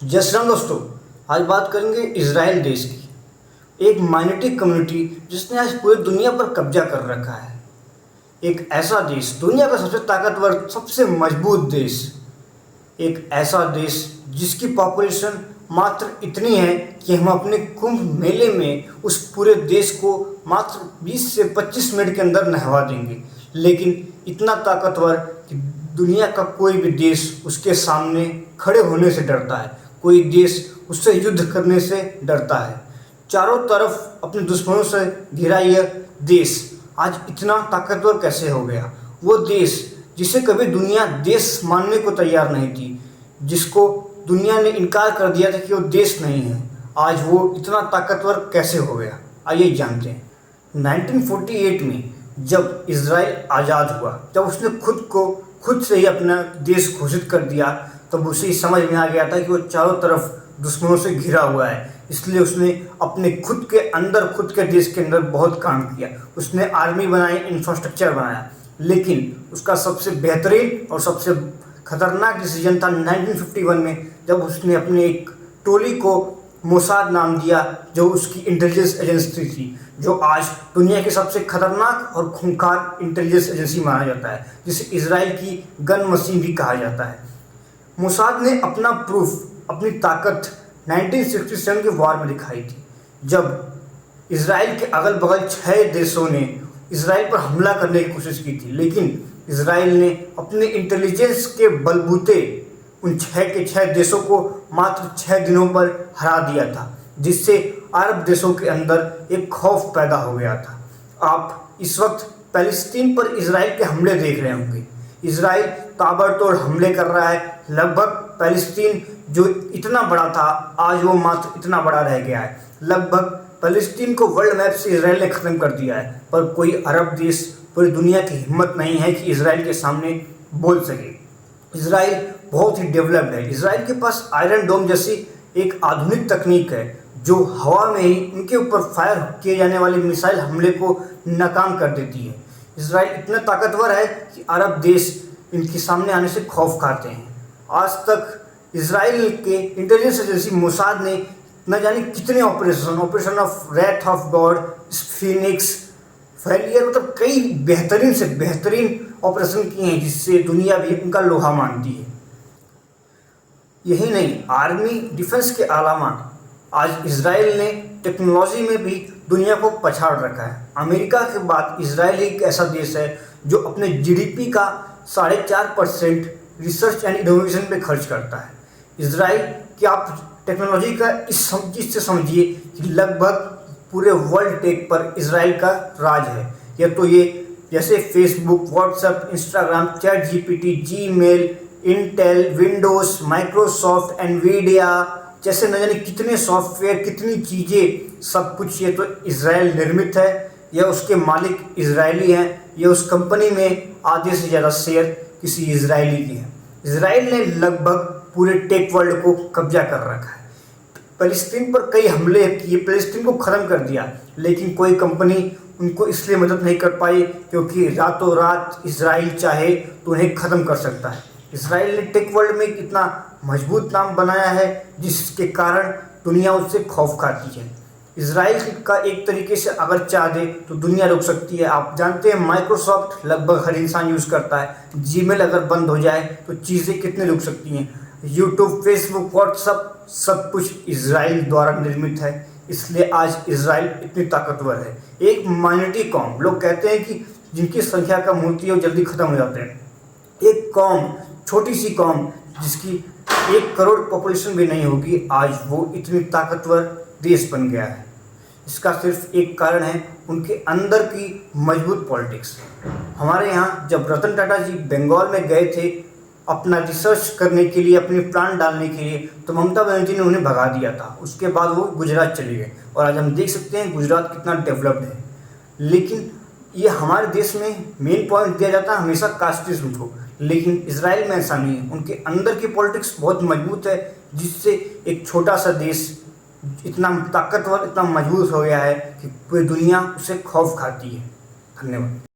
जय श्री राम दोस्तों। आज बात करेंगे इजराइल देश की, एक माइनॉरिटी कम्युनिटी जिसने आज पूरी दुनिया पर कब्जा कर रखा है। एक ऐसा देश, दुनिया का सबसे ताकतवर, सबसे मजबूत देश, एक ऐसा देश जिसकी पॉपुलेशन मात्र इतनी है कि हम अपने कुंभ मेले में उस पूरे देश को मात्र 20 से 25 मिनट के अंदर नहवा देंगे, लेकिन इतना ताकतवर कि दुनिया का कोई भी देश उसके सामने खड़े होने से डरता है, कोई देश उससे युद्ध करने से डरता है। चारों तरफ अपने दुश्मनों से घिरा यह देश आज इतना ताकतवर कैसे हो गया? वो देश जिसे कभी दुनिया देश मानने को तैयार नहीं थी, जिसको दुनिया ने इनकार कर दिया था कि वो देश नहीं है, आज वो इतना ताकतवर कैसे हो गया? आइए जानते हैं। 1948 में जब इजराइल आज़ाद हुआ, जब उसने खुद से ही अपना देश घोषित कर दिया, तब उसे समझ में आ गया था कि वो चारों तरफ दुश्मनों से घिरा हुआ है। इसलिए उसने अपने खुद के देश के अंदर बहुत काम किया। उसने आर्मी बनाई, इंफ्रास्ट्रक्चर बनाया, लेकिन उसका सबसे बेहतरीन और सबसे खतरनाक डिसीजन था 1951 में, जब उसने अपने एक टोली को मोसाद नाम दिया, जो उसकी इंटेलिजेंस एजेंसी थी, जो आज दुनिया की सबसे खतरनाक और खूंखार इंटेलिजेंस एजेंसी माना जाता है, जिसे इजराइल की गन मशीन भी कहा जाता है। मोसाद ने अपना प्रूफ, अपनी ताकत 1967 के वॉर में दिखाई थी, जब इजराइल के अगल बगल 6 देशों ने इजराइल पर हमला करने की कोशिश की थी, लेकिन इजराइल ने अपने इंटेलिजेंस के बलबूते उन 6 के 6 देशों को मात्र 6 दिनों पर हरा दिया था, जिससे अरब देशों के अंदर एक खौफ पैदा हो गया था। आप इस वक्त पैलेस्टीन पर इजराइल के हमले देख रहे होंगे। इजराइल ताबड़तोड़ हमले कर रहा है। लगभग पैलेस्टीन जो इतना बड़ा था, आज वो मात्र इतना बड़ा रह गया है। लगभग पैलेस्टीन को वर्ल्ड मैप से इजराइल ने ख़त्म कर दिया है, पर कोई अरब देश, पूरी दुनिया की हिम्मत नहीं है कि इजराइल के सामने बोल सके। इजराइल बहुत ही डेवलप्ड है। इजराइल के पास आयरन डोम जैसी एक आधुनिक तकनीक है, जो हवा में ही उनके ऊपर फायर किए जाने वाले मिसाइल हमले को नाकाम कर देती है। इजराइल इतना ताकतवर है कि अरब देश इनके सामने आने से खौफ खाते हैं। आज तक इजराइल के इंटेलिजेंस एजेंसी मोसाद ने न जाने कितने operation of Wraith of God, Phoenix, failure, मतलब कई बेहतरीन से बेहतरीन ऑपरेशन किए हैं, जिससे दुनिया भी उनका लोहा मानती है। यही नहीं, आर्मी डिफेंस के अलावा आज इजराइल ने टेक्नोलॉजी में भी दुनिया को पछाड़ रखा है। अमेरिका के बाद इजराइल एक ऐसा देश है जो अपने जीडीपी का 4.5% रिसर्च एंड इनोवेशन पे खर्च करता है। इजराइल की आप टेक्नोलॉजी का इस चीज़ से समझिए कि लगभग पूरे वर्ल्ड टेक पर इजराइल का राज है। या तो ये जैसे Facebook, WhatsApp, Instagram, chat GPT, Gmail, Intel, Windows, Microsoft, Nvidia जैसे न जाने कितने सॉफ्टवेयर, कितनी चीज़ें, सब कुछ ये तो इजराइल निर्मित है, या उसके मालिक इजरायली हैं, या उस कंपनी में आधे से ज़्यादा शेयर किसी इजरायली के हैं। इजराइल ने लगभग पूरे टेक वर्ल्ड को कब्जा कर रखा है। फ़लस्तीन पर कई हमले किए, फ़लस्तीन को ख़त्म कर दिया, लेकिन कोई कंपनी उनको इसलिए मदद नहीं कर पाई क्योंकि रातों रात इजराइल चाहे तो उन्हें ख़त्म कर सकता है। इजराइल ने टेक वर्ल्ड में कितना मजबूत नाम बनाया है, जिसके कारण दुनिया उससे खौफ खाती है। इजराइल का एक तरीके से अगर चाह दे तो दुनिया रुक सकती है। आप जानते हैं माइक्रोसॉफ्ट लगभग हर इंसान यूज़ करता है। जीमेल अगर बंद हो जाए तो चीज़ें कितने रुक सकती हैं। यूट्यूब, फेसबुक, व्हाट्सएप, सब कुछ इजराइल द्वारा निर्मित है, इसलिए आज इजराइल इतनी ताकतवर है। एक माइनॉरिटी कौम, लोग कहते हैं कि जिनकी संख्या कम होती है वो जल्दी ख़त्म हो जाते हैं। एक कौम, छोटी सी कौम जिसकी 1 करोड़ पॉपुलेशन भी नहीं होगी, आज वो इतनी ताकतवर देश बन गया है। इसका सिर्फ एक कारण है उनके अंदर की मजबूत पॉलिटिक्स। हमारे यहाँ जब रतन टाटा जी बंगाल में गए थे अपना रिसर्च करने के लिए, अपनी प्लांट डालने के लिए, तो ममता बनर्जी ने उन्हें भगा दिया था। उसके बाद वो गुजरात चले गए, और आज हम देख सकते हैं गुजरात कितना डेवलप्ड है। लेकिन ये हमारे देश में मेन पॉइंट दिया जाता है हमेशा कास्टिज्म को, लेकिन इजराइल में ऐसा नहीं है। उनके अंदर की पॉलिटिक्स बहुत मजबूत है, जिससे एक छोटा सा देश इतना ताकतवर, इतना मजबूत हो गया है कि पूरी दुनिया उसे खौफ खाती है। धन्यवाद।